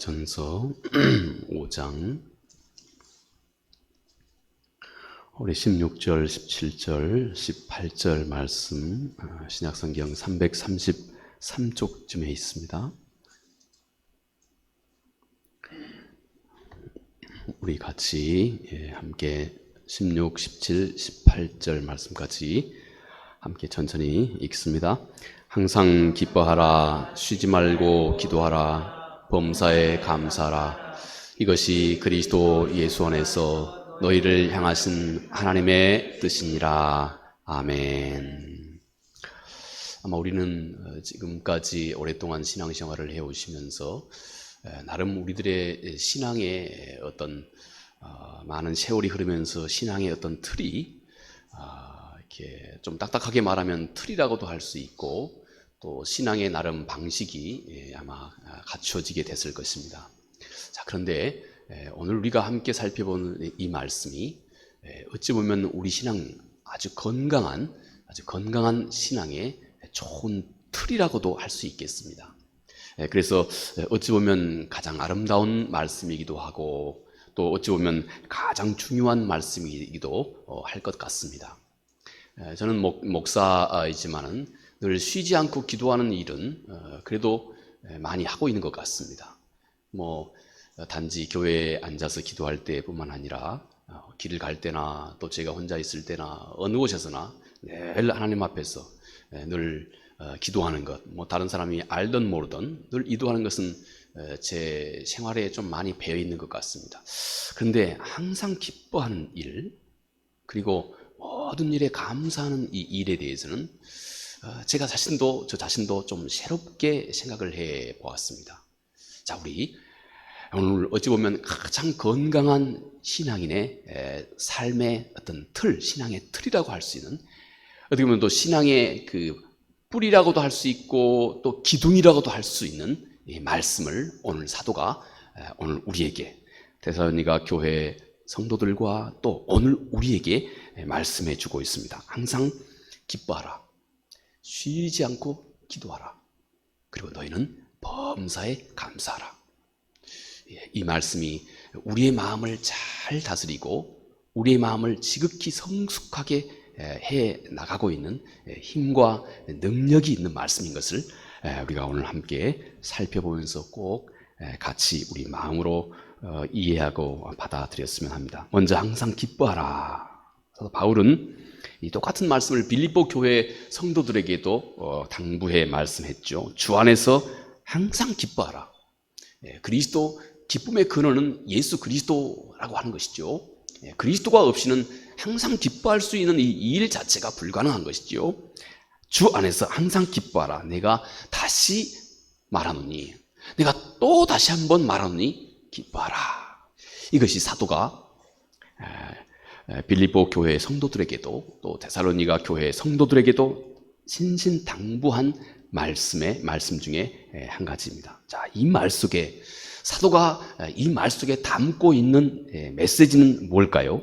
고린도전서 5장 우리 16절, 17절, 18절 말씀 신약성경 333쪽쯤에 있습니다. 우리 같이 함께 16, 17, 18절 말씀까지 함께 천천히 읽습니다. 항상 기뻐하라, 쉬지 말고 기도하라, 범사에 감사하라. 이것이 그리스도 예수 안에서 너희를 향하신 하나님의 뜻이니라. 아멘. 아마 우리는 지금까지 오랫동안 신앙생활을 해오시면서 나름 우리들의 신앙의 어떤 많은 세월이 흐르면서 신앙의 어떤 틀이 이렇게 좀 딱딱하게 말하면 틀이라고도 할 수 있고, 또 신앙의 나름 방식이 아마 갖추어지게 됐을 것입니다. 자, 그런데 오늘 우리가 함께 살펴보는 이 말씀이 어찌 보면 우리 신앙 아주 건강한 신앙의 좋은 틀이라고도 할 수 있겠습니다. 그래서 어찌 보면 가장 아름다운 말씀이기도 하고, 또 어찌 보면 가장 중요한 말씀이기도 할 것 같습니다. 저는 목사이지만은 늘 쉬지 않고 기도하는 일은 그래도 많이 하고 있는 것 같습니다. 단지 교회에 앉아서 기도할 때뿐만 아니라 길을 갈 때나 또 제가 혼자 있을 때나 어느 곳에서나 늘 하나님 앞에서 늘 기도하는 것, 다른 사람이 알든 모르든 늘 기도하는 것은 제 생활에 좀 많이 배어 있는 것 같습니다. 그런데 항상 기뻐하는 일, 그리고 모든 일에 감사하는 이 일에 대해서는 저 자신도 좀 새롭게 생각을 해 보았습니다. 자, 우리 오늘 어찌 보면 가장 건강한 신앙인의 삶의 어떤 틀, 신앙의 틀이라고 할 수 있는, 어떻게 보면 또 신앙의 그 뿌리라고도 할 수 있고 또 기둥이라고도 할 수 있는 이 말씀을 오늘 사도가 오늘 우리에게, 데살로니가 교회 성도들과 또 오늘 우리에게 말씀해 주고 있습니다. 항상 기뻐하라, 쉬지 않고 기도하라, 그리고 너희는 범사에 감사하라. 이 말씀이 우리의 마음을 잘 다스리고 우리의 마음을 지극히 성숙하게 해 나가고 있는 힘과 능력이 있는 말씀인 것을 우리가 오늘 함께 살펴보면서 꼭 같이 우리 마음으로 이해하고 받아들였으면 합니다. 먼저 항상 기뻐하라. 바울은 이 똑같은 말씀을 빌립보 교회 성도들에게도 당부해 말씀했죠. 주 안에서 항상 기뻐하라. 그리스도, 기쁨의 근원은 예수 그리스도라고 하는 것이죠. 그리스도가 없이는 항상 기뻐할 수 있는 이 일 자체가 불가능한 것이죠. 주 안에서 항상 기뻐하라. 내가 다시 말하노니, 내가 또 다시 한번 말하노니 기뻐하라. 이것이 사도가 빌립보 교회 성도들에게도 또 데살로니가 교회 성도들에게도 신신당부한 말씀 중에 한 가지입니다. 자, 이 말 속에 사도가 이 말 속에 담고 있는 메시지는 뭘까요?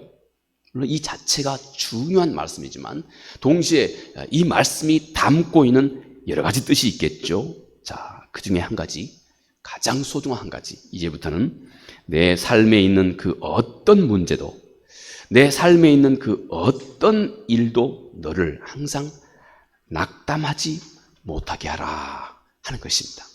물론 이 자체가 중요한 말씀이지만 동시에 이 말씀이 담고 있는 여러 가지 뜻이 있겠죠. 자, 그 중에 한 가지, 가장 소중한 한 가지, 이제부터는 내 삶에 있는 그 어떤 문제도, 내 삶에 있는 그 어떤 일도 너를 항상 낙담하지 못하게 하라 하는 것입니다.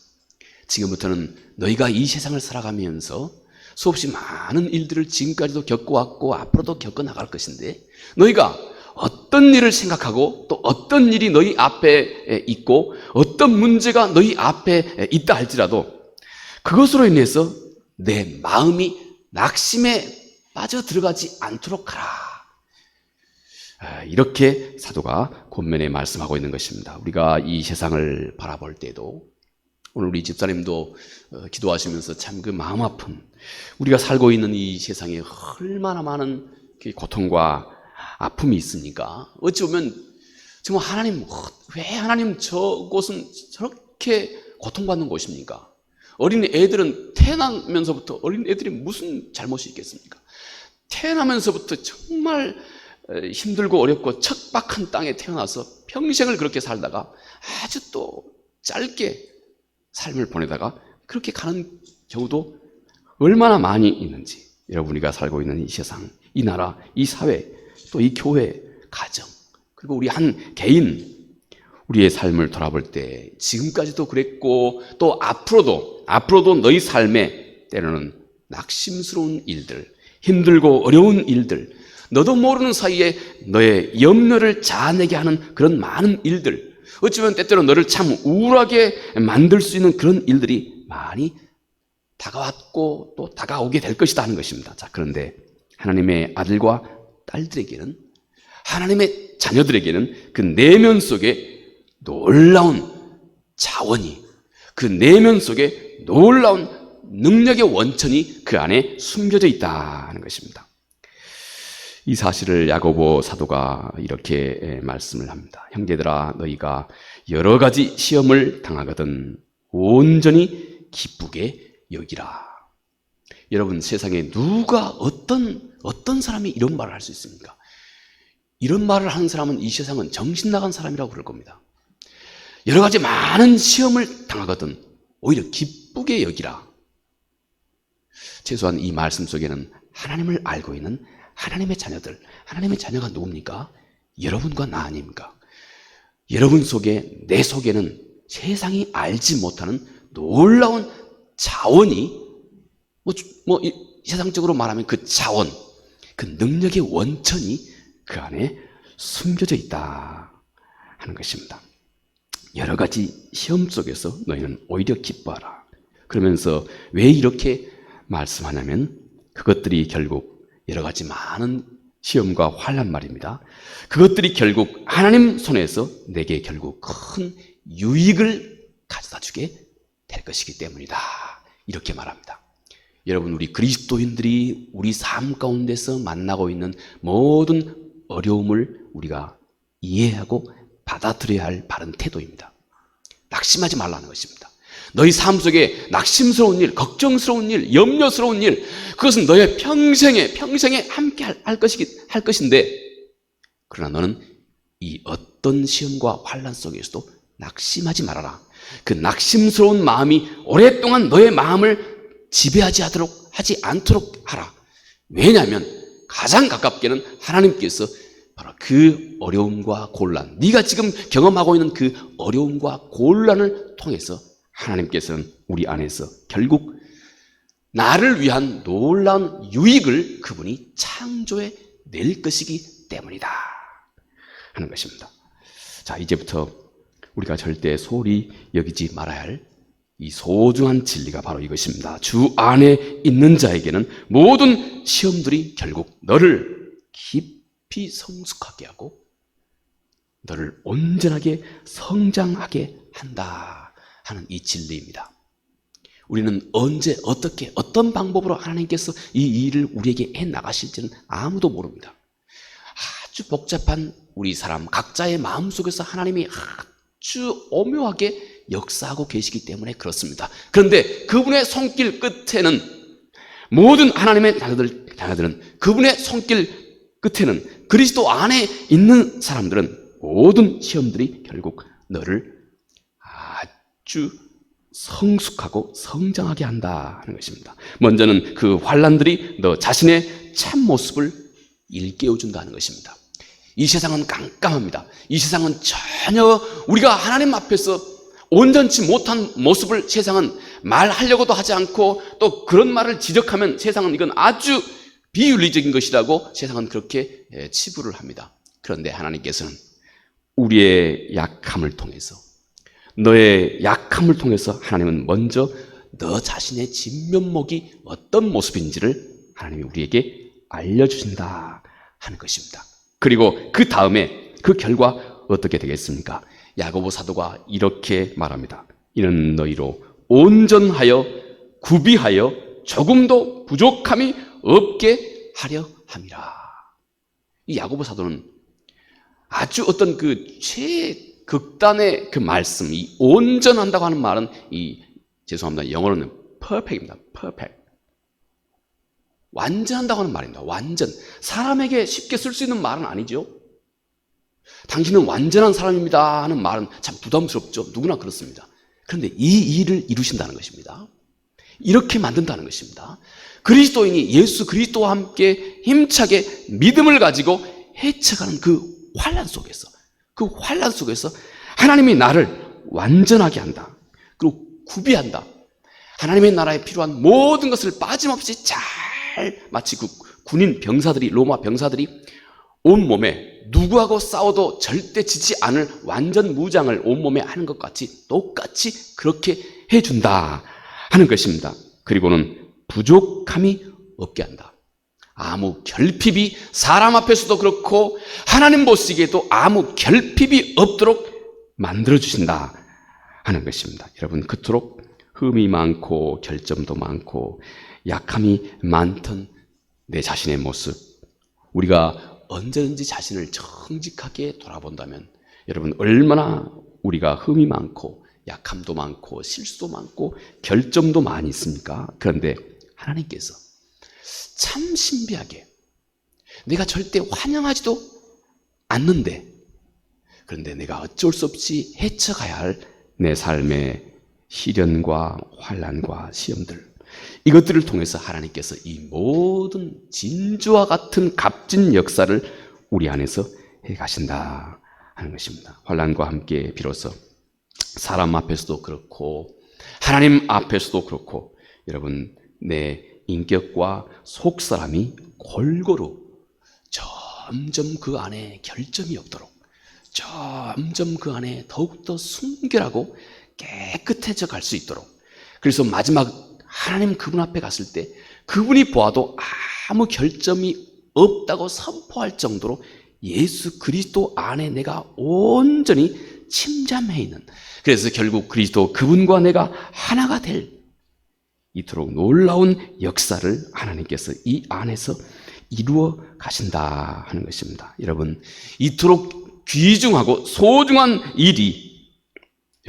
지금부터는 너희가 이 세상을 살아가면서 수없이 많은 일들을 지금까지도 겪어왔고 앞으로도 겪어나갈 것인데, 너희가 어떤 일을 생각하고 또 어떤 일이 너희 앞에 있고 어떤 문제가 너희 앞에 있다 할지라도 그것으로 인해서 내 마음이 낙심에 빠져 들어가지 않도록 하라. 이렇게 사도가 권면에 말씀하고 있는 것입니다. 우리가 이 세상을 바라볼 때도, 오늘 우리 집사님도 기도하시면서 참 그 마음 아픈, 우리가 살고 있는 이 세상에 얼마나 많은 고통과 아픔이 있습니까? 어찌 보면 정말 하나님, 왜 하나님 저곳은 저렇게 고통받는 곳입니까? 어린 애들은 태어나면서부터, 어린 애들이 무슨 잘못이 있겠습니까? 태어나면서부터 정말 힘들고 어렵고 척박한 땅에 태어나서 평생을 그렇게 살다가 아주 또 짧게 삶을 보내다가 그렇게 가는 경우도 얼마나 많이 있는지, 여러분 우리가 살고 있는 이 세상, 이 나라, 이 사회, 또 이 교회, 가정, 그리고 우리 한 개인, 우리의 삶을 돌아볼 때 지금까지도 그랬고 또 앞으로도 너희 삶에 때로는 낙심스러운 일들, 힘들고 어려운 일들, 너도 모르는 사이에 너의 염려를 자아내게 하는 그런 많은 일들, 어쩌면 때때로 너를 참 우울하게 만들 수 있는 그런 일들이 많이 다가왔고 또 다가오게 될 것이다 하는 것입니다. 자, 그런데 하나님의 아들과 딸들에게는, 하나님의 자녀들에게는 그 내면 속에 놀라운 자원이, 그 내면 속에 놀라운 능력의 원천이 그 안에 숨겨져 있다 하는 것입니다. 이 사실을 야고보 사도가 이렇게 말씀을 합니다. 형제들아, 너희가 여러 가지 시험을 당하거든 온전히 기쁘게 여기라. 여러분, 세상에 누가 어떤 사람이 이런 말을 할 수 있습니까? 이런 말을 하는 사람은 이 세상은 정신 나간 사람이라고 그럴 겁니다. 여러 가지 많은 시험을 당하거든 오히려 기쁘게 여기라. 최소한 이 말씀 속에는 하나님을 알고 있는 하나님의 자녀들, 하나님의 자녀가 누굽니까? 여러분과 나 아닙니까? 여러분 속에, 내 속에는 세상이 알지 못하는 놀라운 자원이, 세상적으로 말하면 그 자원, 그 능력의 원천이 그 안에 숨겨져 있다 하는 것입니다. 여러 가지 시험 속에서 너희는 오히려 기뻐하라. 그러면서 왜 이렇게 말씀하냐면 그것들이 결국 여러 가지 많은 시험과 환난 말입니다. 그것들이 결국 하나님 손에서 내게 결국 큰 유익을 가져다 주게 될 것이기 때문이다. 이렇게 말합니다. 여러분, 우리 그리스도인들이 우리 삶 가운데서 만나고 있는 모든 어려움을 우리가 이해하고 받아들여야 할 바른 태도입니다. 낙심하지 말라는 것입니다. 너희 삶 속에 낙심스러운 일, 걱정스러운 일, 염려스러운 일, 그것은 너의 평생에 함께 할 것인데, 그러나 너는 이 어떤 시험과 환난 속에서도 낙심하지 말아라. 그 낙심스러운 마음이 오랫동안 너의 마음을 지배하지 않도록 하라. 왜냐하면 가장 가깝게는 하나님께서 바로 그 어려움과 곤란, 네가 지금 경험하고 있는 그 어려움과 곤란을 통해서 하나님께서는 우리 안에서 결국 나를 위한 놀라운 유익을 그분이 창조해 낼 것이기 때문이다 하는 것입니다. 자, 이제부터 우리가 절대 소홀히 여기지 말아야 할 이 소중한 진리가 바로 이것입니다. 주 안에 있는 자에게는 모든 시험들이 결국 너를 깊이 성숙하게 하고 너를 온전하게 성장하게 한다 하는 이 진리입니다. 우리는 언제, 어떻게, 어떤 방법으로 하나님께서 이 일을 우리에게 해나가실지는 아무도 모릅니다. 아주 복잡한 우리 사람 각자의 마음속에서 하나님이 아주 오묘하게 역사하고 계시기 때문에 그렇습니다. 그런데 그분의 손길 끝에는, 모든 하나님의 자녀들은 그분의 손길 끝에는, 그리스도 안에 있는 사람들은 모든 시험들이 결국 너를 아주 성숙하고 성장하게 한다 하는 것입니다. 먼저는 그 환난들이 너 자신의 참모습을 일깨워준다는 것입니다. 이 세상은 깜깜합니다. 이 세상은 전혀 우리가 하나님 앞에서 온전치 못한 모습을 세상은 말하려고도 하지 않고, 또 그런 말을 지적하면 세상은 이건 아주 비윤리적인 것이라고 세상은 그렇게 치부를 합니다. 그런데 하나님께서는 우리의 약함을 통해서, 너의 약함을 통해서 하나님은 먼저 너 자신의 진면목이 어떤 모습인지를 하나님이 우리에게 알려주신다 하는 것입니다. 그리고 그 다음에 그 결과 어떻게 되겠습니까? 야고보 사도가 이렇게 말합니다. 이는 너희로 온전하여 구비하여 조금도 부족함이 없게 하려 함이라. 이 야고보 사도는 아주 어떤 그 최극단의 그 말씀, 이 온전한다고 하는 말은 죄송합니다, 영어로는 perfect입니다. perfect. 완전한다고 하는 말입니다. 완전. 사람에게 쉽게 쓸 수 있는 말은 아니죠. 당신은 완전한 사람입니다 하는 말은 참 부담스럽죠. 누구나 그렇습니다. 그런데 이 일을 이루신다는 것입니다. 이렇게 만든다는 것입니다. 그리스도인이 예수 그리스도와 함께 힘차게 믿음을 가지고 헤쳐가는 그 환난 속에서, 그 환난 속에서 하나님이 나를 완전하게 한다. 그리고 구비한다. 하나님의 나라에 필요한 모든 것을 빠짐없이 잘, 마치 그 군인 병사들이, 로마 병사들이 온몸에 누구하고 싸워도 절대 지지 않을 완전 무장을 온몸에 하는 것 같이 똑같이 그렇게 해준다 하는 것입니다. 그리고는 부족함이 없게 한다. 아무 결핍이 사람 앞에서도 그렇고 하나님 보시기에도 아무 결핍이 없도록 만들어주신다 하는 것입니다. 여러분, 그토록 흠이 많고 결점도 많고 약함이 많던 내 자신의 모습, 우리가 언제든지 자신을 정직하게 돌아본다면 여러분, 얼마나 우리가 흠이 많고 약함도 많고 실수도 많고 결점도 많이 있습니까? 그런데 하나님께서 참 신비하게, 내가 절대 환영하지도 않는데, 그런데 내가 어쩔 수 없이 헤쳐가야 할 내 삶의 시련과 환난과 시험들, 이것들을 통해서 하나님께서 이 모든 진주와 같은 값진 역사를 우리 안에서 해가신다 하는 것입니다. 환난과 함께 비로소 사람 앞에서도 그렇고 하나님 앞에서도 그렇고 여러분, 내 인격과 속사람이 골고루 점점 그 안에 결점이 없도록, 점점 그 안에 더욱더 순결하고 깨끗해져 갈 수 있도록, 그래서 마지막 하나님 그분 앞에 갔을 때 그분이 보아도 아무 결점이 없다고 선포할 정도로 예수 그리스도 안에 내가 온전히 침잠해 있는, 그래서 결국 그리스도 그분과 내가 하나가 될 이토록 놀라운 역사를 하나님께서 이 안에서 이루어 가신다 하는 것입니다. 여러분, 이토록 귀중하고 소중한 일이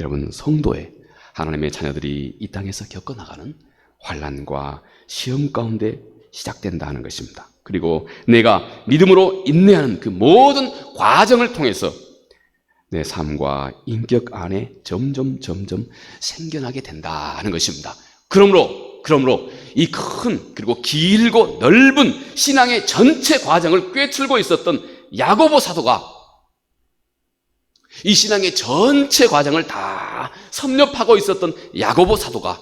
여러분, 성도의 하나님의 자녀들이 이 땅에서 겪어나가는 환난과 시험 가운데 시작된다 하는 것입니다. 그리고 내가 믿음으로 인내하는 그 모든 과정을 통해서 내 삶과 인격 안에 점점 생겨나게 된다 하는 것입니다. 그러므로 이 큰 그리고 길고 넓은 신앙의 전체 과정을 꿰뚫고 있었던 야고보 사도가 이 신앙의 전체 과정을 다 섭렵하고 있었던 야고보 사도가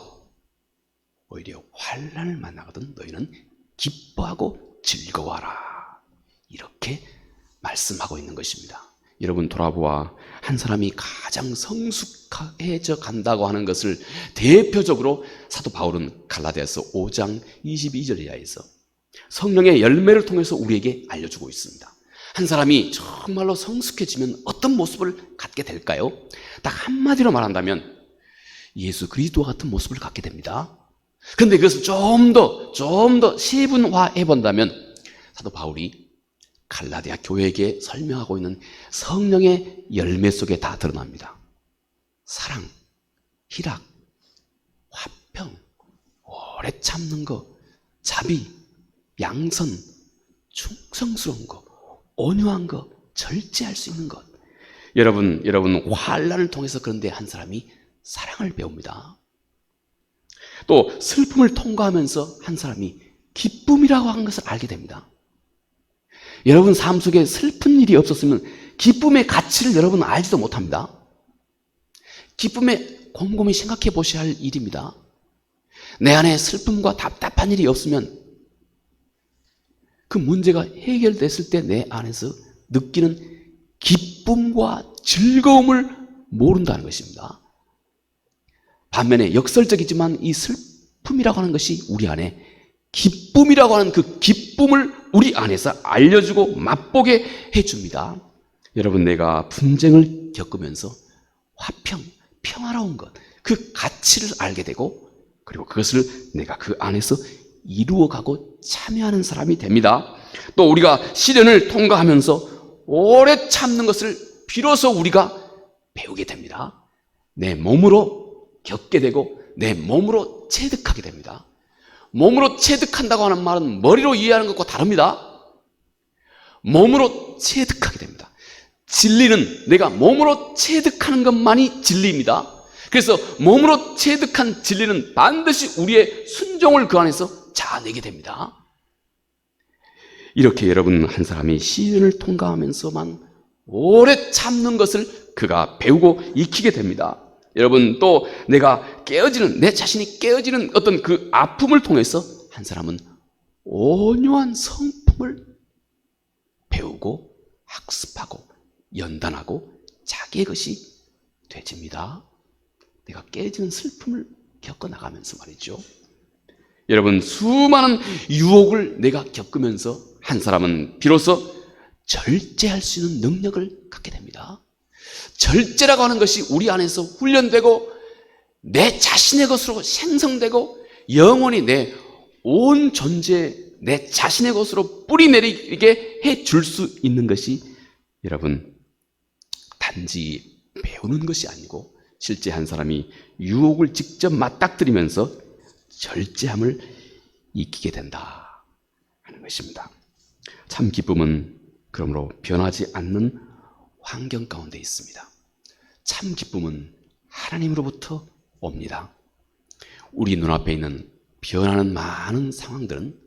오히려 환난을 만나거든 너희는 기뻐하고 즐거워하라, 이렇게 말씀하고 있는 것입니다. 여러분, 돌아보아 한 사람이 가장 성숙해져 간다고 하는 것을 대표적으로 사도 바울은 갈라디아서 5장 22절 이하에서 성령의 열매를 통해서 우리에게 알려주고 있습니다. 한 사람이 정말로 성숙해지면 어떤 모습을 갖게 될까요? 딱 한마디로 말한다면 예수 그리스도와 같은 모습을 갖게 됩니다. 그런데 그것을 좀 더 세분화해 본다면 사도 바울이 갈라디아 교회에게 설명하고 있는 성령의 열매 속에 다 드러납니다. 사랑, 희락, 화평, 오래 참는 것, 자비, 양선, 충성스러운 것, 온유한 것, 절제할 수 있는 것. 여러분 환난을 통해서 그런데 한 사람이 사랑을 배웁니다. 또 슬픔을 통과하면서 한 사람이 기쁨이라고 하는 것을 알게 됩니다. 여러분 삶 속에 슬픈 일이 없었으면 기쁨의 가치를 여러분은 알지도 못합니다. 기쁨에 곰곰이 생각해 보셔야 할 일입니다. 내 안에 슬픔과 답답한 일이 없으면 그 문제가 해결됐을 때 내 안에서 느끼는 기쁨과 즐거움을 모른다는 것입니다. 반면에 역설적이지만 이 슬픔이라고 하는 것이 우리 안에 기쁨이라고 하는 그 기쁨을 우리 안에서 알려주고 맛보게 해줍니다. 여러분, 내가 분쟁을 겪으면서 화평, 평화로운 것, 그 가치를 알게 되고 그리고 그것을 내가 그 안에서 이루어가고 참여하는 사람이 됩니다. 또 우리가 시련을 통과하면서 오래 참는 것을 비로소 우리가 배우게 됩니다. 내 몸으로 겪게 되고 내 몸으로 체득하게 됩니다. 몸으로 체득한다고 하는 말은 머리로 이해하는 것과 다릅니다. 몸으로 체득하게 됩니다. 진리는 내가 몸으로 체득하는 것만이 진리입니다. 그래서 몸으로 옳고 체득한 진리는 반드시 우리의 순종을 그 안에서 자아내게 됩니다. 이렇게 여러분, 한 사람이 시련을 통과하면서만 오래 참는 것을 그가 배우고 익히게 됩니다. 여러분, 또 내가 깨어지는, 내 자신이 깨어지는 어떤 그 아픔을 통해서 한 사람은 온유한 성품을 배우고 학습하고 연단하고 자기의 것이 되집니다. 내가 깨지는 슬픔을 겪어나가면서 말이죠. 여러분, 수많은 유혹을 내가 겪으면서 한 사람은 비로소 절제할 수 있는 능력을 갖게 됩니다. 절제라고 하는 것이 우리 안에서 훈련되고 내 자신의 것으로 생성되고 영원히 내 온 존재, 내 자신의 것으로 뿌리내리게 해줄 수 있는 것이 여러분, 단지 배우는 것이 아니고 실제 한 사람이 유혹을 직접 맞닥뜨리면서 절제함을 익히게 된다 하는 것입니다. 참 기쁨은 그러므로 변하지 않는 환경 가운데 있습니다. 참 기쁨은 하나님으로부터 옵니다. 우리 눈앞에 있는 변하는 많은 상황들은,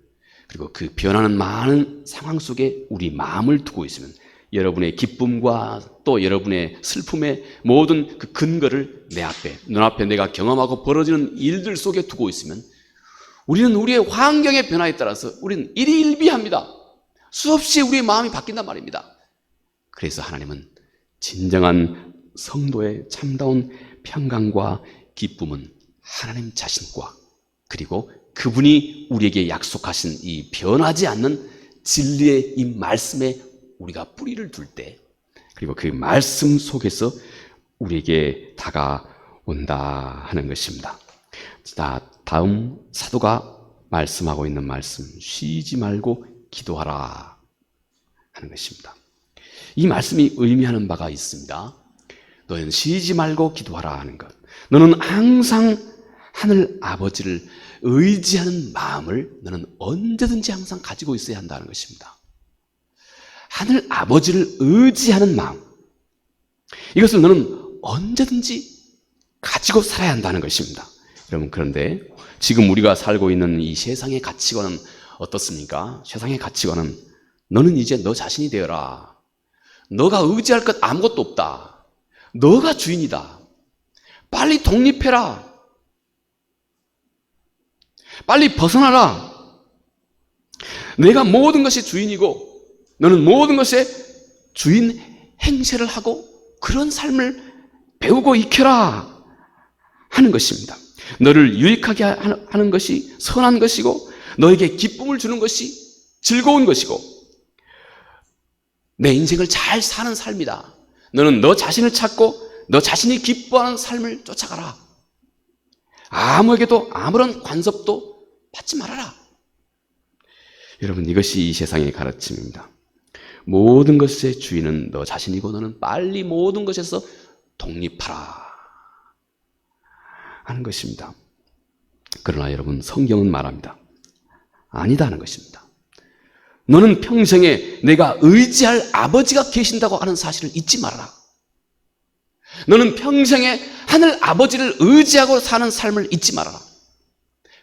그리고 그 변하는 많은 상황 속에 우리 마음을 두고 있으면 여러분의 기쁨과 또 여러분의 슬픔의 모든 그 근거를 내 앞에, 눈앞에 내가 경험하고 벌어지는 일들 속에 두고 있으면 우리는 우리의 환경의 변화에 따라서 우리는 일희일비합니다. 수없이 우리의 마음이 바뀐단 말입니다. 그래서 하나님은 진정한 성도의 참다운 평강과 기쁨은 하나님 자신과, 그리고 그분이 우리에게 약속하신 이 변하지 않는 진리의 이 말씀에 우리가 뿌리를 둘 때, 그리고 그 말씀 속에서 우리에게 다가온다 하는 것입니다. 자, 다음 사도가 말씀하고 있는 말씀, 쉬지 말고 기도하라 하는 것입니다. 이 말씀이 의미하는 바가 있습니다. 너는 쉬지 말고 기도하라 하는 것, 너는 항상 하늘 아버지를 의지하는 마음을 너는 언제든지 항상 가지고 있어야 한다는 것입니다. 하늘 아버지를 의지하는 마음, 이것을 너는 언제든지 가지고 살아야 한다는 것입니다. 여러분, 그런데 지금 우리가 살고 있는 이 세상의 가치관은 어떻습니까? 세상의 가치관은 너는 이제 너 자신이 되어라. 너가 의지할 것 아무것도 없다. 너가 주인이다. 빨리 독립해라. 빨리 벗어나라. 내가 모든 것이 주인이고 너는 모든 것의 주인 행세를 하고 그런 삶을 배우고 익혀라 하는 것입니다. 너를 유익하게 하는 것이 선한 것이고 너에게 기쁨을 주는 것이 즐거운 것이고 내 인생을 잘 사는 삶이다. 너는 너 자신을 찾고 너 자신이 기뻐하는 삶을 쫓아가라. 아무에게도 아무런 간섭도 받지 말아라. 여러분, 이것이 이 세상의 가르침입니다. 모든 것의 주인은 너 자신이고 너는 빨리 모든 것에서 독립하라 하는 것입니다. 그러나 여러분, 성경은 말합니다. 아니다 하는 것입니다. 너는 평생에 내가 의지할 아버지가 계신다고 하는 사실을 잊지 말아라. 너는 평생에 하늘 아버지를 의지하고 사는 삶을 잊지 말아라.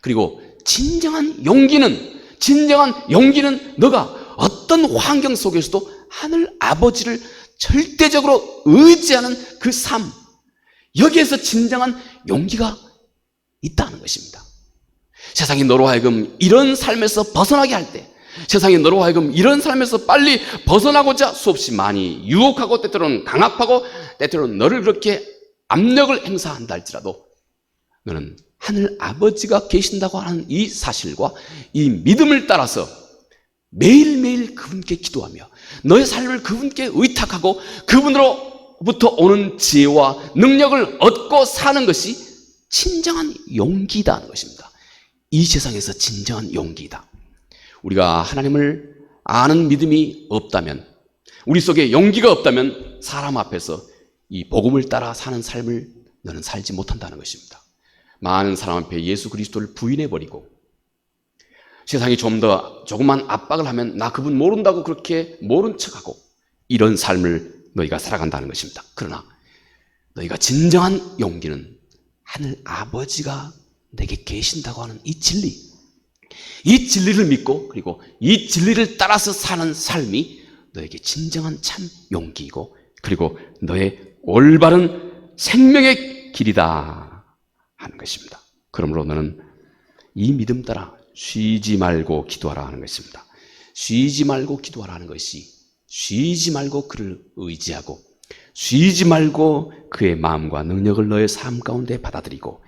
그리고 진정한 용기는 너가 어떤 환경 속에서도 하늘 아버지를 절대적으로 의지하는 그 삶, 여기에서 진정한 용기가 있다는 것입니다. 세상이 너로 하여금 이런 삶에서 벗어나게 할 때, 세상이 너로 하여금 이런 삶에서 빨리 벗어나고자 수없이 많이 유혹하고 때때로는 강압하고 때때로는 너를 그렇게 압력을 행사한다 할지라도 너는 하늘 아버지가 계신다고 하는 이 사실과 이 믿음을 따라서 매일매일 그분께 기도하며 너의 삶을 그분께 의탁하고 그분으로부터 오는 지혜와 능력을 얻고 사는 것이 진정한 용기다 하는 것입니다. 이 세상에서 진정한 용기이다. 우리가 하나님을 아는 믿음이 없다면, 우리 속에 용기가 없다면 사람 앞에서 이 복음을 따라 사는 삶을 너는 살지 못한다는 것입니다. 많은 사람 앞에 예수 그리스도를 부인해버리고 세상이 좀 더 조금만 압박을 하면 나 그분 모른다고 그렇게 모른 척하고 이런 삶을 너희가 살아간다는 것입니다. 그러나 너희가 진정한 용기는 하늘 아버지가 내게 계신다고 하는 이 진리, 이 진리를 믿고 그리고 이 진리를 따라서 사는 삶이 너에게 진정한 참 용기이고 그리고 너의 올바른 생명의 길이다 하는 것입니다. 그러므로 너는 이 믿음 따라 쉬지 말고 기도하라 하는 것입니다. 쉬지 말고 기도하라 하는 것이 쉬지 말고 그를 의지하고 쉬지 말고 그의 마음과 능력을 너의 삶 가운데 받아들이고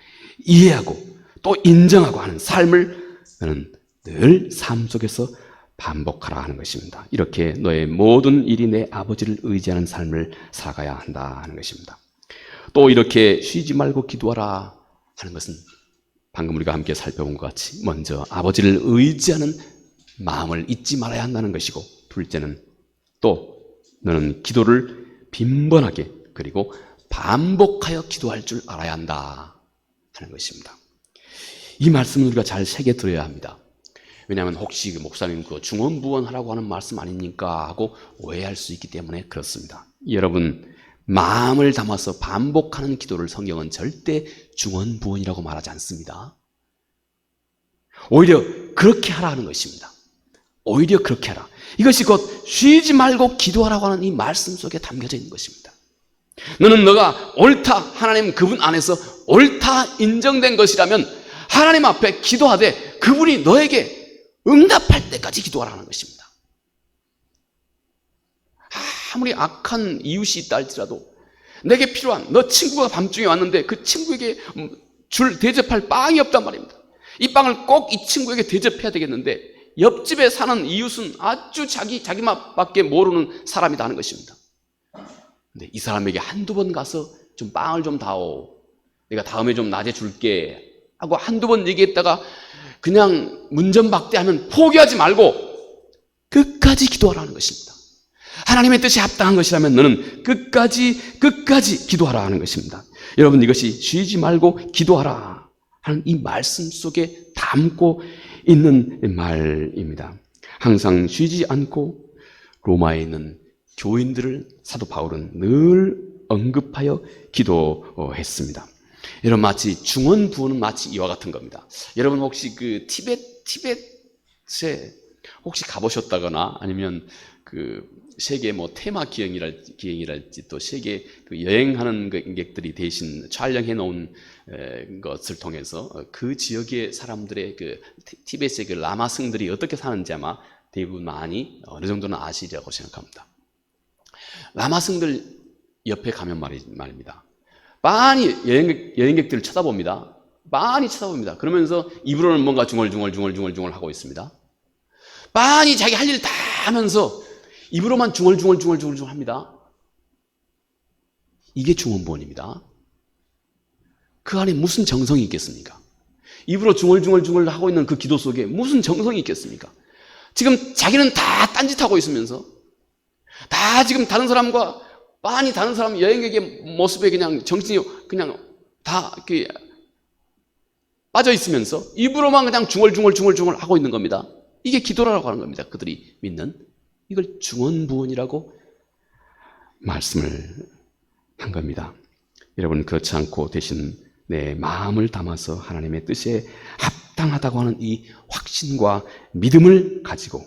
이해하고 또 인정하고 하는 삶을 너는 늘 삶 속에서 반복하라 하는 것입니다. 이렇게 너의 모든 일이 내 아버지를 의지하는 삶을 살아가야 한다 하는 것입니다. 또 이렇게 쉬지 말고 기도하라 하는 것은 방금 우리가 함께 살펴본 것 같이 먼저 아버지를 의지하는 마음을 잊지 말아야 한다는 것이고 둘째는 또 너는 기도를 빈번하게 그리고 반복하여 기도할 줄 알아야 한다 하는 것입니다. 이 말씀을 우리가 잘 새겨 들어야 합니다. 왜냐하면 혹시 목사님 그 중언부언하라고 하는 말씀 아닙니까 하고 오해할 수 있기 때문에 그렇습니다. 여러분 마음을 담아서 반복하는 기도를 성경은 절대 중언부언이라고 말하지 않습니다. 오히려 그렇게 하라 하는 것입니다. 오히려 그렇게 하라. 이것이 곧 쉬지 말고 기도하라고 하는 이 말씀 속에 담겨져 있는 것입니다. 너는 너가 옳다 하나님 그분 안에서 옳다 인정된 것이라면 하나님 앞에 기도하되 그분이 너에게 응답할 때까지 기도하라는 것입니다. 아무리 악한 이웃이 있다 할지라도 내게 필요한 너 친구가 밤중에 왔는데 그 친구에게 줄 대접할 빵이 없단 말입니다. 이 빵을 꼭 이 친구에게 대접해야 되겠는데 옆집에 사는 이웃은 아주 자기밖에 모르는 사람이다 하는 것입니다. 근데 이 사람에게 한두 번 가서 좀 빵을 좀 다오, 내가 다음에 좀 낮에 줄게 하고 한두 번 얘기했다가 그냥 문전박대하면 포기하지 말고 끝까지 기도하라는 것입니다. 하나님의 뜻이 합당한 것이라면 너는 끝까지 기도하라 하는 것입니다. 여러분 이것이 쉬지 말고 기도하라 하는 이 말씀 속에 담고 있는 말입니다. 항상 쉬지 않고 로마에 있는 교인들을 사도 바울은 늘 언급하여 기도했습니다. 여러분 마치 중언부언은 마치 이와 같은 겁니다. 여러분 혹시 그 티벳에 혹시 가보셨다거나 아니면 그 세계 뭐 테마 기행이랄지 또 세계 그 여행하는 관객들이 대신 촬영해 놓은 것을 통해서 그 지역의 사람들의 그 티벳의 그 라마승들이 어떻게 사는지 아마 대부분 많이 어느 정도는 아시리라고 생각합니다. 라마승들 옆에 가면 말입니다. 많이 여행객들을 쳐다봅니다. 많이 쳐다봅니다. 그러면서 입으로는 뭔가 중얼중얼 하고 있습니다. 많이 자기 할 일 다 하면서 입으로만 중얼중얼 합니다. 이게 중언부언입니다. 그 안에 무슨 정성이 있겠습니까? 입으로 중얼중얼 하고 있는 그 기도 속에 무슨 정성이 있겠습니까? 지금 자기는 다 딴짓하고 있으면서 다 지금 다른 사람과 많이 다른 사람 여행객의 모습에 그냥 정신이 그냥 다 이렇게 빠져 있으면서 입으로만 그냥 중얼중얼 하고 있는 겁니다. 이게 기도라고 하는 겁니다. 그들이 믿는 이걸 중언부언이라고 말씀을 한 겁니다. 여러분 그렇지 않고 대신 내 마음을 담아서 하나님의 뜻에 합당하다고 하는 이 확신과 믿음을 가지고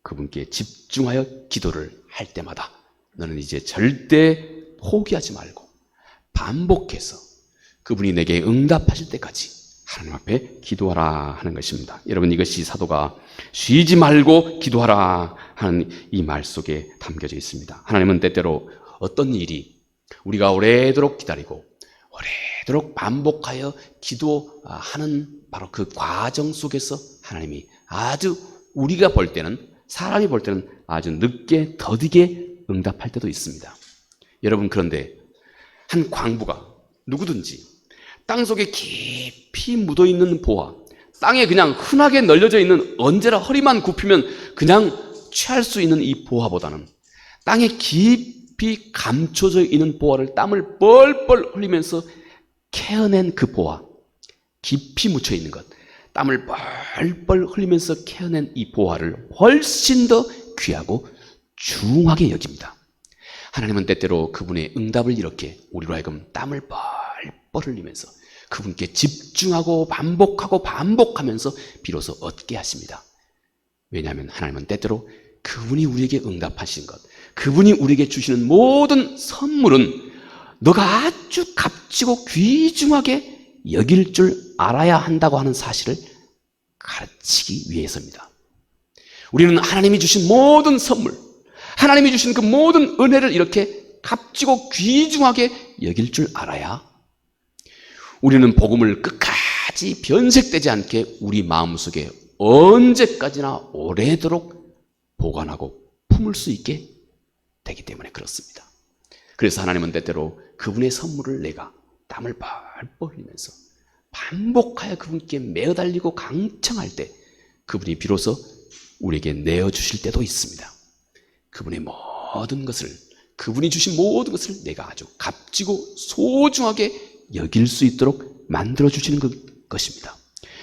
그분께 집중하여 기도를 할 때마다 너는 이제 절대 포기하지 말고 반복해서 그분이 내게 응답하실 때까지 하나님 앞에 기도하라 하는 것입니다. 여러분 이것이 사도가 쉬지 말고 기도하라 하는 이 말 속에 담겨져 있습니다. 하나님은 때때로 어떤 일이 우리가 오래도록 기다리고 오래도록 반복하여 기도하는 바로 그 과정 속에서 하나님이 아주 우리가 볼 때는 사람이 볼 때는 아주 늦게 더디게 응답할 때도 있습니다. 여러분 그런데 한 광부가 누구든지 땅속에 깊이 묻어있는 보화, 땅에 그냥 흔하게 널려져 있는 언제나 허리만 굽히면 그냥 취할 수 있는 이 보화보다는 땅에 깊이 감춰져 있는 보화를 땀을 뻘뻘 흘리면서 캐어낸 그 보화, 깊이 묻혀 있는 것, 땀을 뻘뻘 흘리면서 캐어낸 이 보화를 훨씬 더 귀하고 중하게 여깁니다. 하나님은 때때로 그분의 응답을 이렇게 우리로 하여금 땀을 뻘뻘 흘리면서 그분께 집중하고 반복하면서 비로소 얻게 하십니다. 왜냐하면 하나님은 때때로 그분이 우리에게 응답하신 것, 그분이 우리에게 주시는 모든 선물은 너가 아주 값지고 귀중하게 여길 줄 알아야 한다고 하는 사실을 가르치기 위해서입니다. 우리는 하나님이 주신 모든 선물, 하나님이 주신 그 모든 은혜를 이렇게 값지고 귀중하게 여길 줄 알아야 우리는 복음을 끝까지 변색되지 않게 우리 마음속에 언제까지나 오래도록 보관하고 품을 수 있게 되기 때문에 그렇습니다. 그래서 하나님은 때때로 그분의 선물을 내가 땀을 뻘뻘 흘리면서 반복하여 그분께 매어달리고 강청할 때 그분이 비로소 우리에게 내어주실 때도 있습니다. 그분의 모든 것을, 그분이 주신 모든 것을 내가 아주 값지고 소중하게 여길 수 있도록 만들어주시는 것입니다.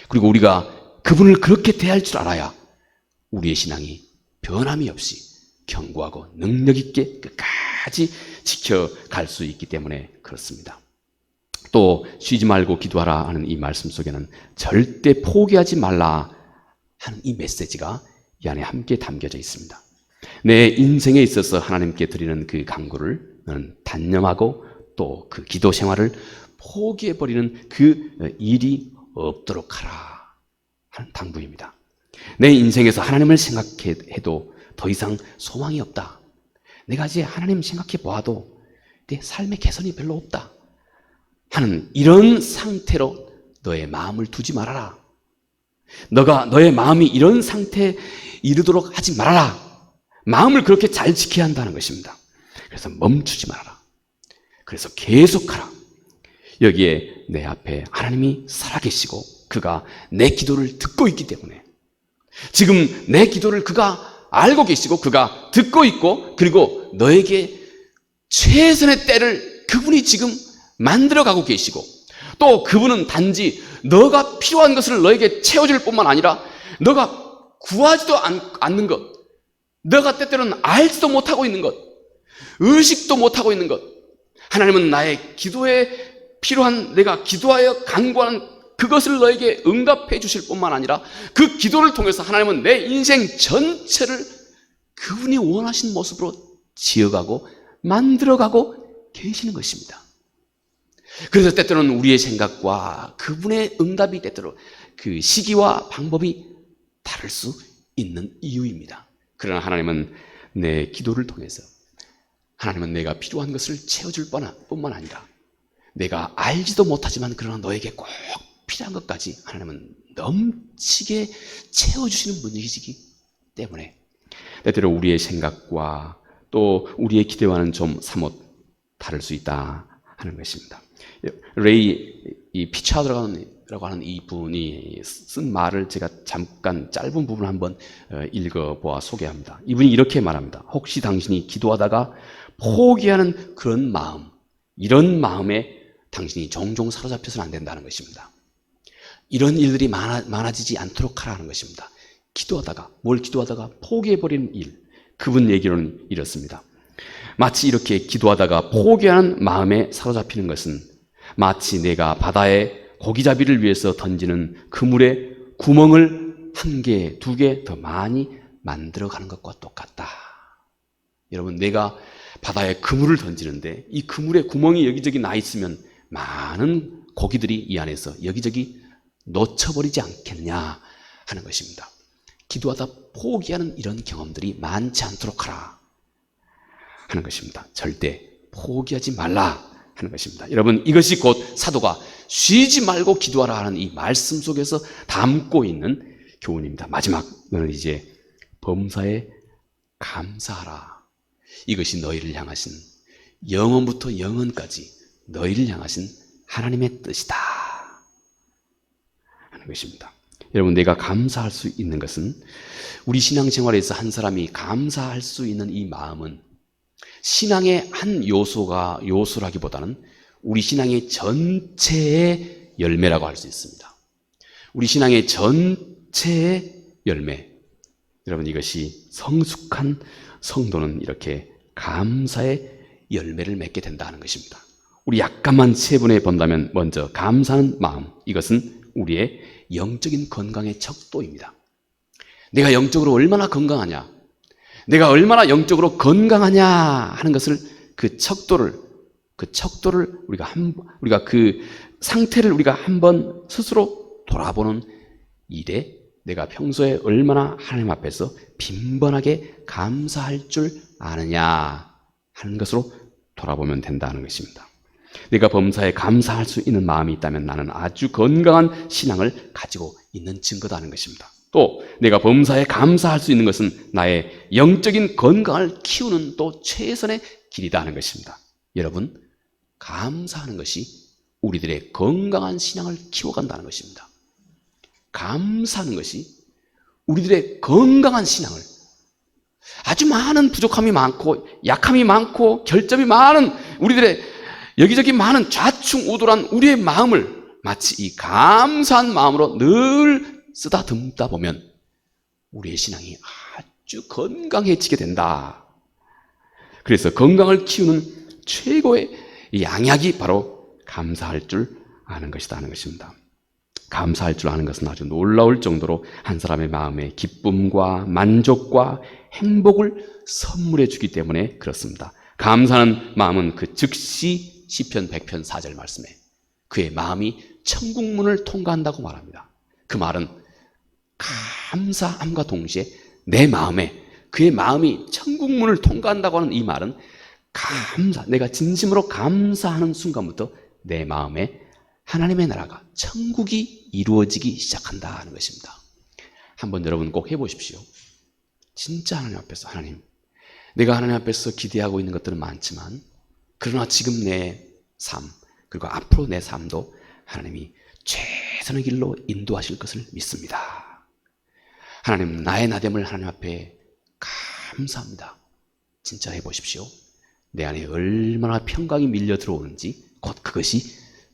그리고 우리가 그분을 그렇게 대할 줄 알아야 우리의 신앙이 변함이 없이 견고하고 능력 있게 끝까지 지켜갈 수 있기 때문에 그렇습니다. 또 쉬지 말고 기도하라 하는 이 말씀 속에는 절대 포기하지 말라 하는 이 메시지가 이 안에 함께 담겨져 있습니다. 내 인생에 있어서 하나님께 드리는 그 간구를 너는 단념하고 또 그 기도 생활을 포기해버리는 그 일이 없도록 하라 하는 당부입니다. 내 인생에서 하나님을 생각해도 더 이상 소망이 없다. 내가 이제 하나님 생각해 보아도 내 삶의 개선이 별로 없다 하는 이런 상태로 너의 마음을 두지 말아라. 너의 마음이 이런 상태에 이르도록 하지 말아라. 마음을 그렇게 잘 지켜야 한다는 것입니다. 그래서 멈추지 말아라. 그래서 계속하라. 여기에 내 앞에 하나님이 살아계시고 그가 내 기도를 듣고 있기 때문에 지금 내 기도를 그가 알고 계시고 그가 듣고 있고 그리고 너에게 최선의 때를 그분이 지금 만들어가고 계시고 또 그분은 단지 너가 필요한 것을 너에게 채워줄 뿐만 아니라 너가 구하지도 않는 것, 너가 때때로는 알지도 못하고 있는 것, 의식도 못하고 있는 것, 하나님은 나의 기도에 필요한 내가 기도하여 간구하는 그것을 너에게 응답해 주실 뿐만 아니라 그 기도를 통해서 하나님은 내 인생 전체를 그분이 원하신 모습으로 지어가고 만들어가고 계시는 것입니다. 그래서 때때로는 우리의 생각과 그분의 응답이 때때로 그 시기와 방법이 다를 수 있는 이유입니다. 그러나 하나님은 내 기도를 통해서 하나님은 내가 필요한 것을 채워줄 뿐만 아니라 내가 알지도 못하지만 그러나 너에게 꼭 필요한 것까지 하나님은 넘치게 채워주시는 분이시기 때문에 때때로 우리의 생각과 또 우리의 기대와는 좀 사뭇 다를 수 있다 하는 것입니다. 레이 피차드라고 하는 이 분이 쓴 말을 제가 잠깐 짧은 부분을 한번 읽어보아 소개합니다. 이분이 이렇게 말합니다. 혹시 당신이 기도하다가 포기하는 그런 마음, 이런 마음에 당신이 종종 사로잡혀서는 안 된다는 것입니다. 이런 일들이 많아지지 않도록 하라는 것입니다. 기도하다가 포기해버리는 일, 그분 얘기로는 이렇습니다. 마치 이렇게 기도하다가 포기하는 마음에 사로잡히는 것은 마치 내가 바다에 고기잡이를 위해서 던지는 그물에 구멍을 한 개, 두 개 더 많이 만들어가는 것과 똑같다. 여러분, 내가 바다에 그물을 던지는데 이 그물에 구멍이 여기저기 나 있으면 많은 고기들이 이 안에서 여기저기 놓쳐버리지 않겠냐 하는 것입니다. 기도하다 포기하는 이런 경험들이 많지 않도록 하라 하는 것입니다. 절대 포기하지 말라 하는 것입니다. 여러분, 이것이 곧 사도가 쉬지 말고 기도하라 하는 이 말씀 속에서 담고 있는 교훈입니다. 마지막은 이제 범사에 감사하라. 이것이 너희를 향하신 영원부터 영원까지 너희를 향하신 하나님의 뜻이다 하는 것입니다. 여러분, 내가 감사할 수 있는 것은 우리 신앙생활에서 한 사람이 감사할 수 있는 이 마음은 신앙의 한 요소라기보다는 우리 신앙의 전체의 열매라고 할 수 있습니다. 우리 신앙의 전체의 열매. 여러분, 이것이 성숙한 성도는 이렇게 감사의 열매를 맺게 된다는 것입니다. 우리 약간만 체분해 본다면 먼저 감사하는 마음, 이것은 우리의 영적인 건강의 척도입니다. 내가 영적으로 얼마나 건강하냐, 내가 얼마나 영적으로 건강하냐 하는 것을 그 척도를 우리가 그 상태를 우리가 한번 스스로 돌아보는 일에 내가 평소에 얼마나 하나님 앞에서 빈번하게 감사할 줄 아느냐 하는 것으로 돌아보면 된다는 것입니다. 내가 범사에 감사할 수 있는 마음이 있다면 나는 아주 건강한 신앙을 가지고 있는 증거다는 것입니다. 또 내가 범사에 감사할 수 있는 것은 나의 영적인 건강을 키우는 또 최선의 길이다 하는 것입니다. 여러분, 감사하는 것이 우리들의 건강한 신앙을 키워간다는 것입니다. 감사하는 것이 우리들의 건강한 신앙을, 아주 많은 부족함이 많고 약함이 많고 결점이 많은 우리들의 여기저기 많은 좌충우돌한 우리의 마음을 마치 이 감사한 마음으로 늘 쓰다듬다 보면 우리의 신앙이 아주 건강해지게 된다. 그래서 건강을 키우는 최고의 양약이 바로 감사할 줄 아는 것이다 하는 것입니다. 감사할 줄 아는 것은 아주 놀라울 정도로 한 사람의 마음에 기쁨과 만족과 행복을 선물해 주기 때문에 그렇습니다. 감사하는 마음은 그 즉시 시편 100편 4절 말씀에 그의 마음이 천국문을 통과한다고 말합니다. 그 말은 감사함과 동시에 내 마음에 그의 마음이 천국문을 통과한다고 하는 이 말은 내가 진심으로 감사하는 순간부터 내 마음에 하나님의 나라가 천국이 이루어지기 시작한다 하는 것입니다. 한번 여러분 꼭 해보십시오. 진짜 하나님 앞에서, 하나님, 내가 하나님 앞에서 기대하고 있는 것들은 많지만 그러나 지금 내 삶, 그리고 앞으로 내 삶도 하나님이 최선의 길로 인도하실 것을 믿습니다. 하나님, 나의 나됨을 하나님 앞에 감사합니다. 진짜 해보십시오. 내 안에 얼마나 평강이 밀려 들어오는지 곧 그것이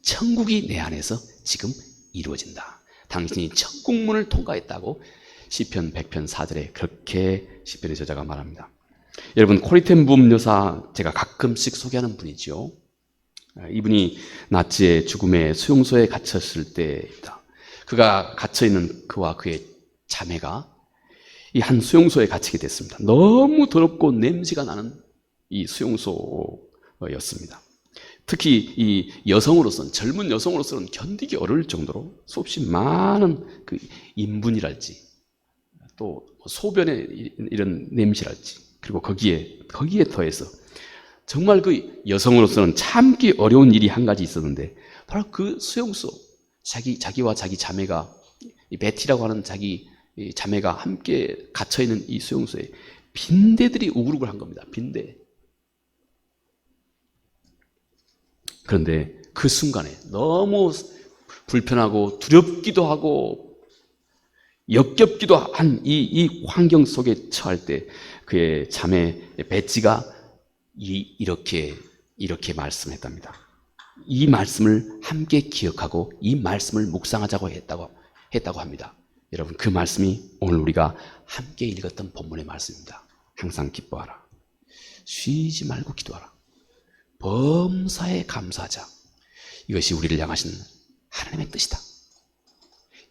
천국이 내 안에서 지금 이루어진다. 당신이 천국문을 통과했다고 시편 100편 4절에 그렇게 시편의 저자가 말합니다. 여러분, 코리텐 붐 여사 제가 가끔씩 소개하는 분이죠. 이분이 나치의 죽음의 수용소에 갇혔을 때입니다. 그가 갇혀있는 그와 그의 자매가 이 한 수용소에 갇히게 됐습니다. 너무 더럽고 냄새가 나는 이 수용소였습니다. 특히 이 여성으로서는, 젊은 여성으로서는 견디기 어려울 정도로 수없이 많은 그 인분이랄지 또 소변의 이런 냄새랄지, 그리고 거기에 더해서 정말 그 여성으로서는 참기 어려운 일이 한 가지 있었는데, 바로 그 수용소, 자기와 자기 자매가, 이 베티라고 하는 자기 자매가 함께 갇혀있는 이 수용소에 빈대들이 우글우글 한 겁니다. 빈대. 그런데 그 순간에 너무 불편하고 두렵기도 하고 역겹기도 한 이 환경 속에 처할 때 그의 자매 베티가 이렇게 말씀했답니다. 이 말씀을 함께 기억하고 이 말씀을 묵상하자고 했다고 합니다. 여러분, 그 말씀이 오늘 우리가 함께 읽었던 본문의 말씀입니다. 항상 기뻐하라. 쉬지 말고 기도하라. 범사에 감사하자. 이것이 우리를 향하신 하나님의 뜻이다.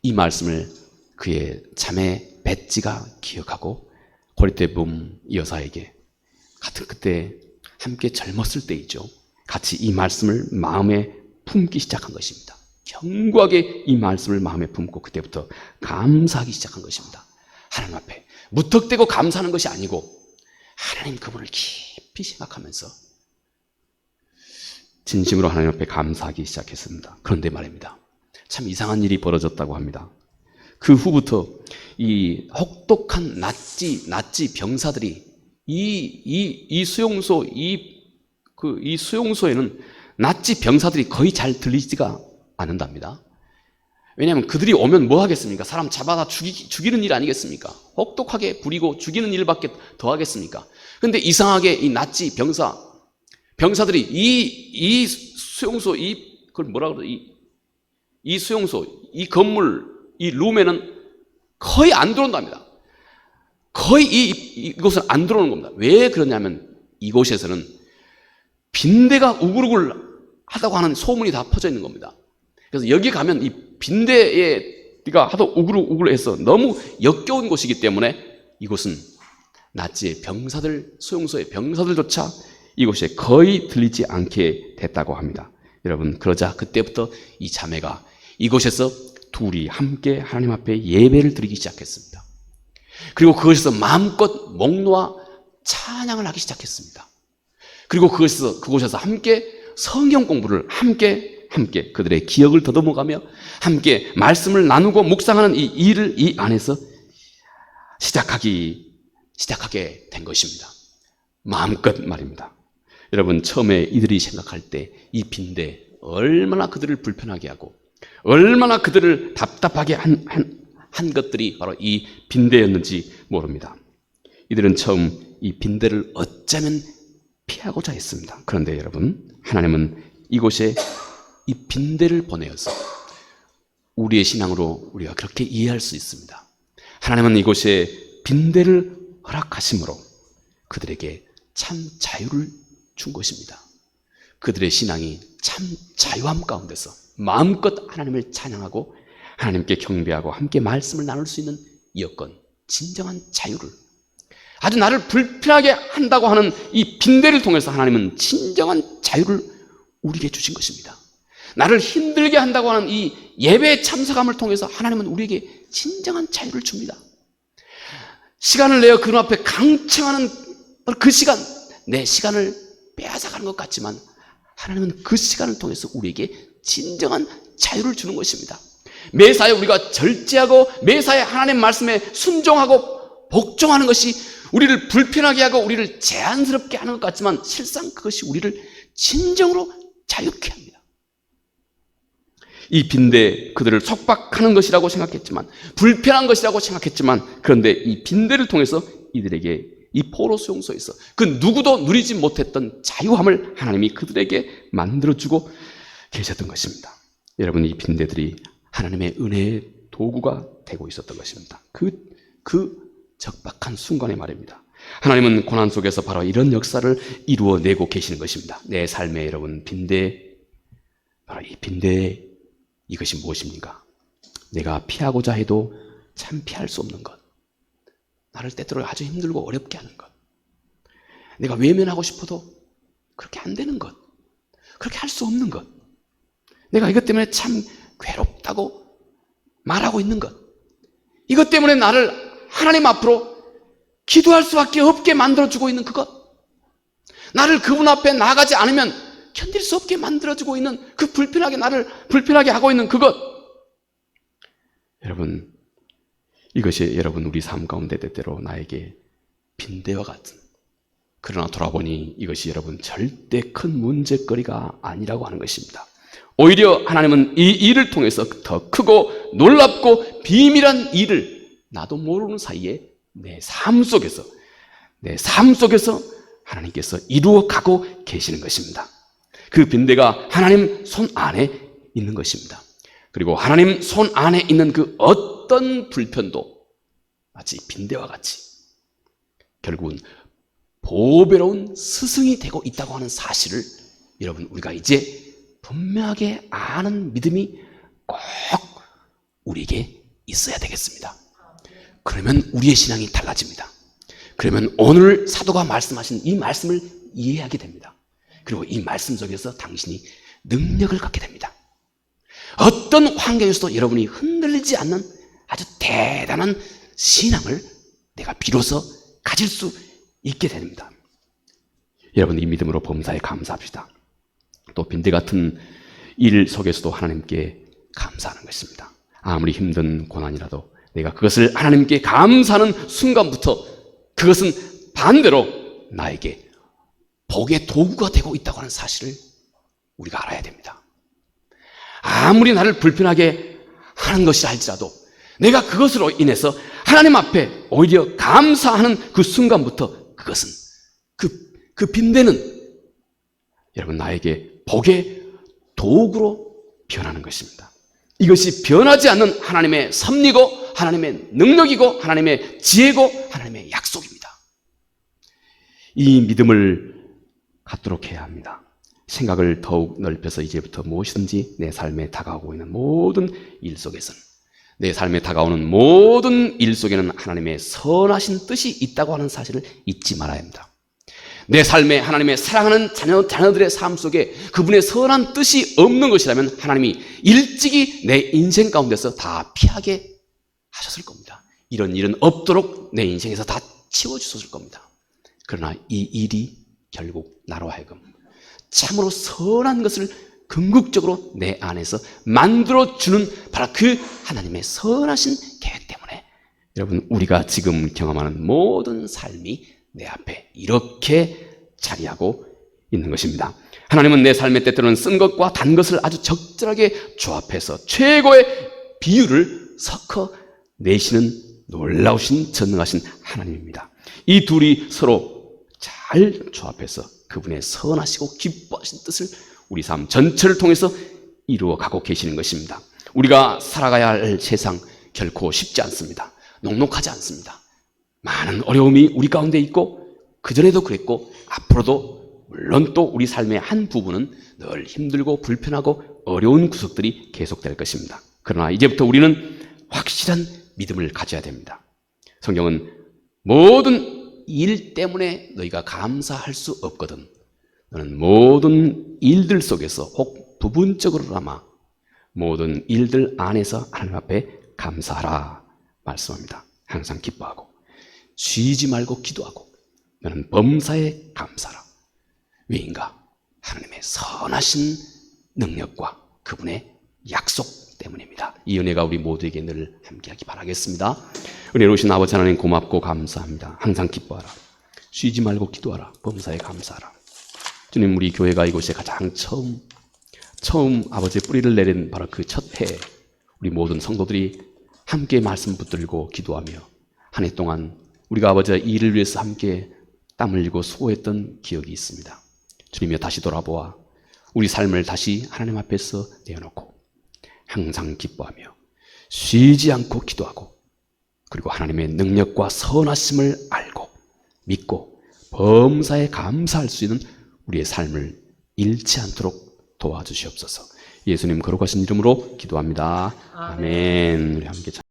이 말씀을 그의 자매 베티가 기억하고 코리텐 붐 여사에게 같은 그때 함께 젊었을 때이죠. 같이 이 말씀을 마음에 품기 시작한 것입니다. 견고하게 이 말씀을 마음에 품고 그때부터 감사하기 시작한 것입니다. 하나님 앞에 무턱대고 감사하는 것이 아니고 하나님 그분을 깊이 생각하면서 진심으로 하나님 앞에 감사하기 시작했습니다. 그런데 말입니다, 참 이상한 일이 벌어졌다고 합니다. 그 후부터 이 혹독한 나치 병사들이 이 수용소에는 나치 병사들이 거의 잘 들리지가 않는답니다. 왜냐하면 그들이 오면 뭐 하겠습니까? 사람 잡아다 죽이는 일 아니겠습니까? 혹독하게 부리고 죽이는 일밖에 더 하겠습니까? 그런데 이상하게 이 나치 병사들이 이 수용소, 그걸 뭐라 그러죠? 이 수용소, 이 건물, 이 룸에는 거의 안 들어온답니다. 거의 이곳은 안 들어오는 겁니다. 왜 그러냐면 이곳에서는 빈대가 우글우글 하다고 하는 소문이 다 퍼져 있는 겁니다. 그래서 여기 가면 이 빈대가 하도 우글우글해서 너무 역겨운 곳이기 때문에 이곳은 나치의 병사들, 소용소의 병사들조차 이곳에 거의 들리지 않게 됐다고 합니다. 여러분, 그러자 그때부터 이 자매가 이곳에서 둘이 함께 하나님 앞에 예배를 드리기 시작했습니다. 그리고 그것에서 마음껏 목 놓아 찬양을 하기 시작했습니다. 그리고 그곳에서 함께 성경 공부를 함께 그들의 기억을 더듬어가며 함께 말씀을 나누고 묵상하는 이 일을 이 안에서 시작하게 된 것입니다. 마음껏 말입니다. 여러분, 처음에 이들이 생각할 때 이 빈대 얼마나 그들을 불편하게 하고 얼마나 그들을 답답하게 한 것들이 바로 이 빈대였는지 모릅니다. 이들은 처음 이 빈대를 어쩌면 피하고자 했습니다. 그런데 여러분, 하나님은 이곳에 이 빈대를 보내어서 우리의 신앙으로 우리가 그렇게 이해할 수 있습니다. 하나님은 이곳에 빈대를 허락하심으로 그들에게 참 자유를 준 것입니다. 그들의 신앙이 참 자유함 가운데서 마음껏 하나님을 찬양하고 하나님께 경배하고 함께 말씀을 나눌 수 있는 여건, 진정한 자유를, 아주 나를 불편하게 한다고 하는 이 빈대를 통해서 하나님은 진정한 자유를 우리에게 주신 것입니다. 나를 힘들게 한다고 하는 이 예배의 참석함을 통해서 하나님은 우리에게 진정한 자유를 줍니다. 시간을 내어 그 앞에 강청하는 그 시간, 내 시간을 빼앗아가는 것 같지만 하나님은 그 시간을 통해서 우리에게 진정한 자유를 주는 것입니다. 매사에 우리가 절제하고 매사에 하나님 말씀에 순종하고 복종하는 것이 우리를 불편하게 하고 우리를 제한스럽게 하는 것 같지만 실상 그것이 우리를 진정으로 자유케 합니다. 이 빈대, 그들을 속박하는 것이라고 생각했지만, 불편한 것이라고 생각했지만, 그런데 이 빈대를 통해서 이들에게 이 포로 수용소에서 그 누구도 누리지 못했던 자유함을 하나님이 그들에게 만들어주고 계셨던 것입니다. 여러분, 이 빈대들이 하나님의 은혜의 도구가 되고 있었던 것입니다. 그 적박한 순간의 말입니다. 하나님은 고난 속에서 바로 이런 역사를 이루어내고 계시는 것입니다. 내 삶에 여러분, 바로 이 빈대, 이것이 무엇입니까? 내가 피하고자 해도 참 피할 수 없는 것, 나를 때때로 아주 힘들고 어렵게 하는 것, 내가 외면하고 싶어도 그렇게 안 되는 것, 그렇게 할 수 없는 것, 내가 이것 때문에 참 괴롭다고 말하고 있는 것, 이것 때문에 나를 하나님 앞으로 기도할 수밖에 없게 만들어주고 있는 그것, 나를 그분 앞에 나가지 않으면 견딜 수 없게 만들어주고 있는 그 나를 불편하게 하고 있는 그것, 여러분, 이것이 여러분 우리 삶 가운데 때때로 나에게 빈대와 같은, 그러나 돌아보니 이것이 여러분 절대 큰 문제거리가 아니라고 하는 것입니다. 오히려 하나님은 이 일을 통해서 더 크고 놀랍고 비밀한 일을 나도 모르는 사이에 내 삶 속에서 하나님께서 이루어가고 계시는 것입니다. 그 빈대가 하나님 손 안에 있는 것입니다. 그리고 하나님 손 안에 있는 그 어떤 불편도 마치 빈대와 같이 결국은 보배로운 스승이 되고 있다고 하는 사실을 여러분 우리가 이제 분명하게 아는 믿음이 꼭 우리에게 있어야 되겠습니다. 그러면 우리의 신앙이 달라집니다. 그러면 오늘 사도가 말씀하신 이 말씀을 이해하게 됩니다. 그리고 이 말씀 속에서 당신이 능력을 갖게 됩니다. 어떤 환경에서도 여러분이 흔들리지 않는 아주 대단한 신앙을 내가 비로소 가질 수 있게 됩니다. 여러분, 이 믿음으로 범사에 감사합시다. 또 빈대 같은 일 속에서도 하나님께 감사하는 것입니다. 아무리 힘든 고난이라도 내가 그것을 하나님께 감사하는 순간부터 그것은 반대로 나에게 복의 도구가 되고 있다고 하는 사실을 우리가 알아야 됩니다. 아무리 나를 불편하게 하는 것이라 할지라도 내가 그것으로 인해서 하나님 앞에 오히려 감사하는 그 순간부터 그것은 그 빈대는 여러분 나에게 복의 도구로 변하는 것입니다. 이것이 변하지 않는 하나님의 섭리고 하나님의 능력이고 하나님의 지혜고 하나님의 약속입니다. 이 믿음을 갖도록 해야 합니다. 생각을 더욱 넓혀서 이제부터 무엇이든지 내 삶에 다가오고 있는 모든 일 속에서는, 내 삶에 다가오는 모든 일 속에는 하나님의 선하신 뜻이 있다고 하는 사실을 잊지 말아야 합니다. 내 삶에 하나님의 사랑하는 자녀들의 삶 속에 그분의 선한 뜻이 없는 것이라면 하나님이 일찍이 내 인생 가운데서 다 피하게 하셨을 겁니다. 이런 일은 없도록 내 인생에서 다 치워주셨을 겁니다. 그러나 이 일이 결국 나로 하여금 참으로 선한 것을 궁극적으로 내 안에서 만들어주는 바로 그 하나님의 선하신 계획 때문에 여러분, 우리가 지금 경험하는 모든 삶이 내 앞에 이렇게 자리하고 있는 것입니다. 하나님은 내 삶의 때때로는 쓴 것과 단 것을 아주 적절하게 조합해서 최고의 비율을 섞어 내시는 놀라우신 전능하신 하나님입니다. 이 둘이 서로 잘 조합해서 그분의 선하시고 기뻐하신 뜻을 우리 삶 전체를 통해서 이루어가고 계시는 것입니다. 우리가 살아가야 할 세상 결코 쉽지 않습니다. 녹록하지 않습니다. 많은 어려움이 우리 가운데 있고 그전에도 그랬고 앞으로도 물론 또 우리 삶의 한 부분은 늘 힘들고 불편하고 어려운 구석들이 계속될 것입니다. 그러나 이제부터 우리는 확실한 믿음을 가져야 됩니다. 성경은 모든 일 때문에 너희가 감사할 수 없거든 너는 모든 일들 속에서 혹 부분적으로나마 모든 일들 안에서 하나님 앞에 감사하라 말씀합니다. 항상 기뻐하고 쉬지 말고 기도하고 너는 범사에 감사하라. 왜인가? 하나님의 선하신 능력과 그분의 약속 때문입니다. 이 은혜가 우리 모두에게 늘 함께하기 바라겠습니다. 은혜로우신 아버지 하나님 고맙고 감사합니다. 항상 기뻐하라. 쉬지 말고 기도하라. 범사에 감사하라. 주님, 우리 교회가 이곳에 가장 처음 아버지의 뿌리를 내린 바로 그 첫 해 우리 모든 성도들이 함께 말씀 붙들고 기도하며 한 해 동안 우리가 아버지의 일을 위해서 함께 땀 흘리고 수고했던 기억이 있습니다. 주님이여, 다시 돌아보아 우리 삶을 다시 하나님 앞에서 내어놓고 항상 기뻐하며 쉬지 않고 기도하고 그리고 하나님의 능력과 선하심을 알고 믿고 범사에 감사할 수 있는 우리의 삶을 잃지 않도록 도와주시옵소서. 예수님 거룩하신 이름으로 기도합니다. 아멘. 우리 함께 찬